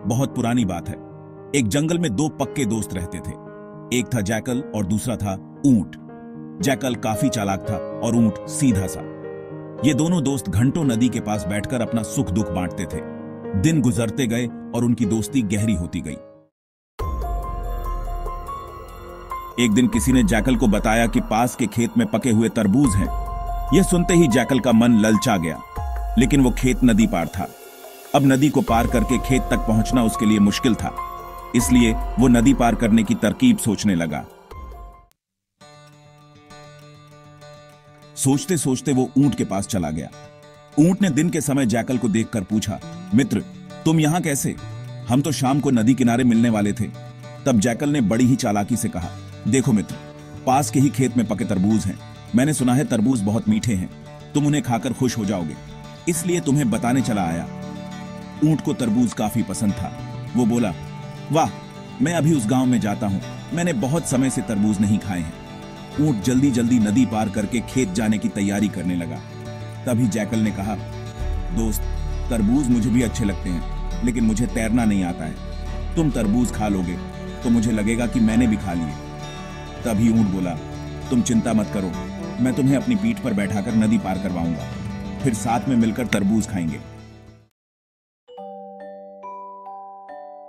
बहुत पुरानी बात है। एक जंगल में दो पक्के दोस्त रहते थे। एक था जैकल और दूसरा था ऊंट। जैकल काफी चालाक था और ऊंट सीधा सा। ये दोनों दोस्त घंटों नदी के पास बैठकर अपना सुख दुख बांटते थे। दिन गुजरते गए और उनकी दोस्ती गहरी होती गई। एक दिन किसी ने जैकल को बताया कि पास के खेत में पके हुए तरबूज हैं। यह सुनते ही जैकल का मन ललचा गया, लेकिन वो खेत नदी पार था। अब नदी को पार करके खेत तक पहुंचना उसके लिए मुश्किल था, इसलिए वो नदी पार करने की तरकीब सोचने लगा। सोचते सोचते वो ऊंट के पास चला गया। ऊंट ने दिन के समय जैकल को देखकर पूछा, मित्र, तुम यहां कैसे? हम तो शाम को नदी किनारे मिलने वाले थे। तब जैकल ने बड़ी ही चालाकी से कहा, देखो मित्र, पास के ही खेत में पके तरबूज हैं। मैंने सुना है तरबूज बहुत मीठे हैं, तुम उन्हें खाकर खुश हो जाओगे, इसलिए तुम्हें बताने चला आया। ऊंट को तरबूज काफी पसंद था। वो बोला, वाह, मैं अभी उस गांव में जाता हूं, मैंने बहुत समय से तरबूज नहीं खाए हैं। ऊंट जल्दी जल्दी नदी पार करके खेत जाने की तैयारी करने लगा। तभी जैकल ने कहा, दोस्त, तरबूज मुझे भी अच्छे लगते हैं, लेकिन मुझे तैरना नहीं आता है। तुम तरबूज खा लोगे तो मुझे लगेगा कि मैंने भी खा लिए। तभी ऊंट बोला, तुम चिंता मत करो, मैं तुम्हें अपनी पीठ पर बैठाकर नदी पार करवाऊंगा, फिर साथ में मिलकर तरबूज खाएंगे।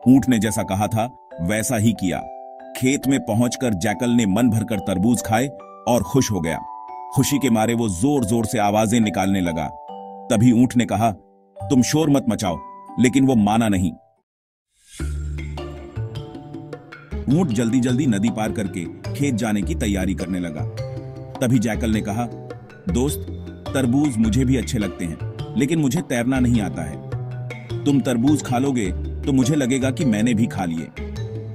ऊंट ने जैसा कहा था वैसा ही किया। खेत में पहुंचकर जैकल ने मन भरकर तरबूज खाए और खुश हो गया। खुशी के मारे वो जोर जोर से आवाजें निकालने लगा। तभी ऊंट ने कहा, तुम शोर मत मचाओ, लेकिन वो माना नहीं। ऊंट जल्दी जल्दी नदी पार करके खेत जाने की तैयारी करने लगा। तभी जैकल ने कहा, दोस्त, तरबूज मुझे भी अच्छे लगते हैं, लेकिन मुझे तैरना नहीं आता है। तुम तरबूज खा लोगे तो मुझे लगेगा कि मैंने भी खा लिए।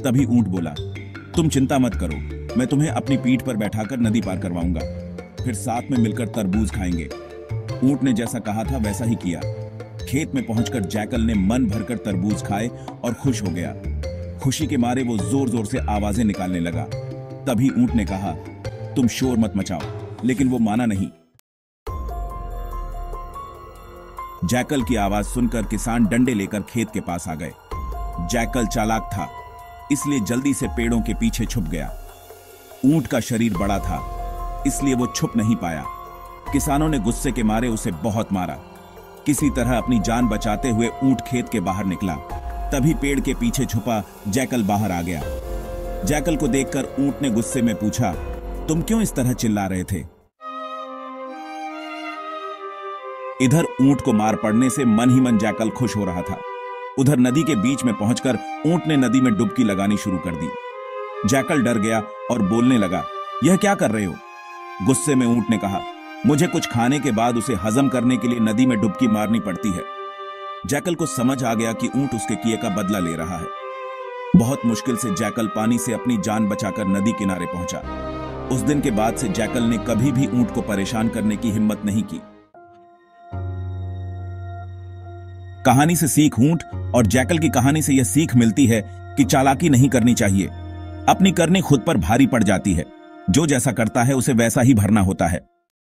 तभी ऊंट बोला, तुम चिंता मत करो, मैं तुम्हें अपनी पीठ पर बैठाकर नदी पार करवाऊंगा, फिर साथ में मिलकर तरबूज खाएंगे। ऊंट ने जैसा कहा था वैसा ही किया। खेत में पहुंचकर जैकल ने मन भरकर तरबूज खाए और खुश हो गया। खुशी के मारे वो जोर जोर से आवाजें निकालने लगा। तभी ऊंट ने कहा, तुम शोर मत मचाओ, लेकिन वो माना नहीं। जैकल की आवाज सुनकर किसान डंडे लेकर खेत के पास आ गए। जैकल चालाक था, इसलिए जल्दी से पेड़ों के पीछे छुप गया। ऊंट का शरीर बड़ा था, इसलिए वो छुप नहीं पाया। किसानों ने गुस्से के मारे उसे बहुत मारा। किसी तरह अपनी जान बचाते हुए ऊंट खेत के बाहर निकला। तभी पेड़ के पीछे छुपा जैकल बाहर आ गया। जैकल को देखकर ऊंट ने गुस्से में पूछा, तुम क्यों इस तरह चिल्ला रहे थे? इधर ऊंट को मार पड़ने से मन ही मन जैकल खुश हो रहा था। उधर नदी के बीच में पहुंचकर ऊंट ने नदी में डुबकी लगानी शुरू कर दी। जैकल डर गया और बोलने लगा, यह क्या कर रहे हो? गुस्से में ऊंट ने कहा, मुझे कुछ खाने के बाद उसे हजम करने के लिए नदी में डुबकी मारनी पड़ती है। जैकल को समझ आ गया कि ऊंट उसके किए का बदला ले रहा है। बहुत मुश्किल से जैकल पानी से अपनी जान बचाकर नदी किनारे पहुंचा। उस दिन के बाद से जैकल ने कभी भी ऊंट को परेशान करने की हिम्मत नहीं की। कहानी से सीख ऊंट और जैकल की कहानी से यह सीख मिलती है कि चालाकी नहीं करनी चाहिए। अपनी करनी खुद पर भारी पड़ जाती है। जो जैसा करता है उसे वैसा ही भरना होता है।